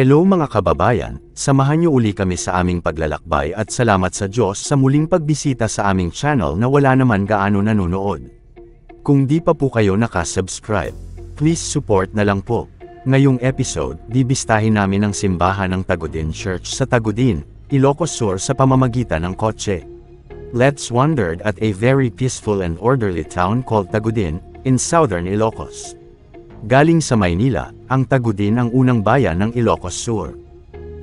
Hello mga kababayan, samahan niyo uli kami sa aming paglalakbay at salamat sa Diyos sa muling pagbisita sa aming channel na wala naman gaano nanonood. Kung di pa po kayo nakasubscribe, please support na lang po. Ngayong episode, bibistahin namin ang simbahan ng Tagudin Church sa Tagudin, Ilocos Sur sa pamamagitan ng kotse. Let's wander at a very peaceful and orderly town called Tagudin, in southern Ilocos. Galing sa Maynila, ang Tagudin ang unang bayan ng Ilocos Sur.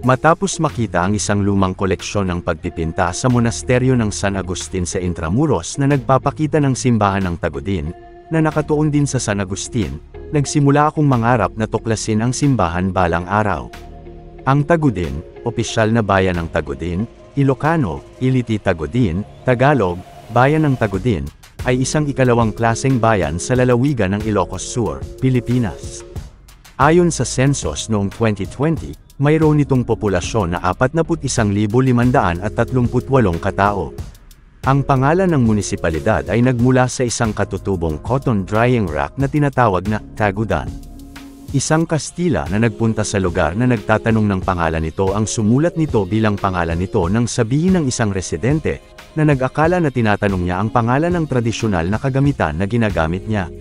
Matapos makita ang isang lumang koleksyon ng pagpipinta sa monasteryo ng San Agustin sa Intramuros na nagpapakita ng simbahan ng Tagudin, na nakatuon din sa San Agustin, nagsimula akong mangarap na tuklasin ang simbahan balang araw. Ang Tagudin, opisyal na bayan ng Tagudin, Ilocano, Iliti Tagudin, Tagalog, Bayan ng Tagudin, ay isang ikalawang klaseng bayan sa lalawigan ng Ilocos Sur, Pilipinas. Ayon sa census noong 2020, mayroon itong populasyon na 41,538 katao. Ang pangalan ng munisipalidad ay nagmula sa isang katutubong cotton drying rack na tinatawag na Tagudan. Isang Kastila na nagpunta sa lugar na nagtatanong ng pangalan nito ang sumulat nito bilang pangalan nito nang sabihin ng isang residente, na nag-akala na tinatanong niya ang pangalan ng tradisyonal na kagamitan na ginagamit niya.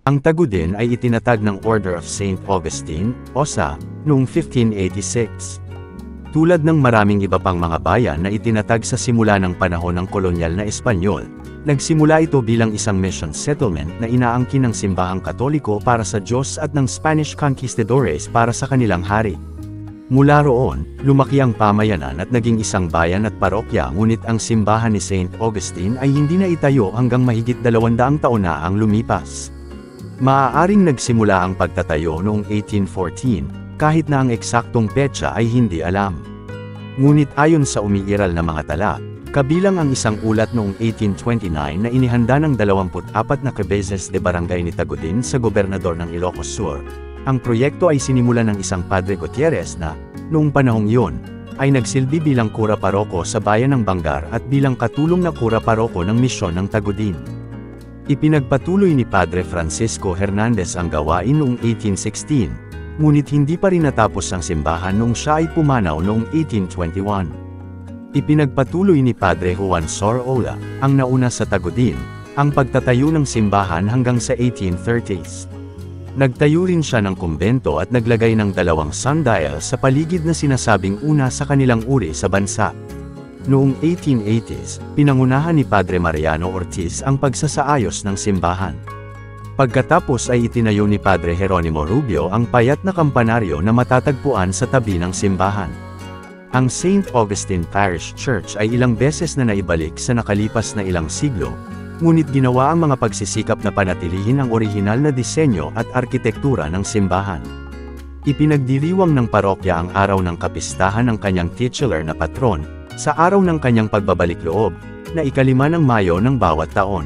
Ang Tagudin ay itinatag ng Order of St. Augustine, OSA, noong 1586. Tulad ng maraming iba pang mga bayan na itinatag sa simula ng panahon ng kolonyal na Espanyol, nagsimula ito bilang isang mission settlement na inaangkin ng simbahang Katoliko para sa Diyos at ng Spanish conquistadores para sa kanilang hari. Mula roon, lumaki ang pamayanan at naging isang bayan at parokya, ngunit ang simbahan ni St. Augustine ay hindi na itayo hanggang mahigit 200 taon na ang lumipas. Maaaring nagsimula ang pagtatayo noong 1814, kahit na ang eksaktong petsa ay hindi alam. Ngunit ayon sa umiiral na mga tala, kabilang ang isang ulat noong 1829 na inihanda ng 24 na cabezas de barangay ni Tagudin sa gobernador ng Ilocos Sur, ang proyekto ay sinimulan ng isang Padre Gutierrez na, noong panahong iyon, ay nagsilbi bilang kura paroko sa bayan ng Bangar at bilang katulong na kura paroko ng misyon ng Tagudin. Ipinagpatuloy ni Padre Francisco Hernandez ang gawain noong 1816, ngunit hindi pa rin natapos ang simbahan noong siya ay pumanaw noong 1821. Ipinagpatuloy ni Padre Juan Sorolla, ang nauna sa Tagudin, ang pagtatayo ng simbahan hanggang sa 1830s. Nagtayo rin siya ng kumbento at naglagay ng 2 sundial sa paligid na sinasabing una sa kanilang uri sa bansa. Noong 1880s, pinangunahan ni Padre Mariano Ortiz ang pagsasaayos ng simbahan. Pagkatapos ay itinayo ni Padre Jeronimo Rubio ang payat na kampanaryo na matatagpuan sa tabi ng simbahan. Ang St. Augustine Parish Church ay ilang beses na naibalik sa nakalipas na ilang siglo, ngunit ginawa ang mga pagsisikap na panatilihin ang orihinal na disenyo at arkitektura ng simbahan. Ipinagdiriwang ng parokya ang araw ng kapistahan ng kanyang titular na patron, sa araw ng kanyang pagbabalik loob, na 5 ng Mayo ng bawat taon.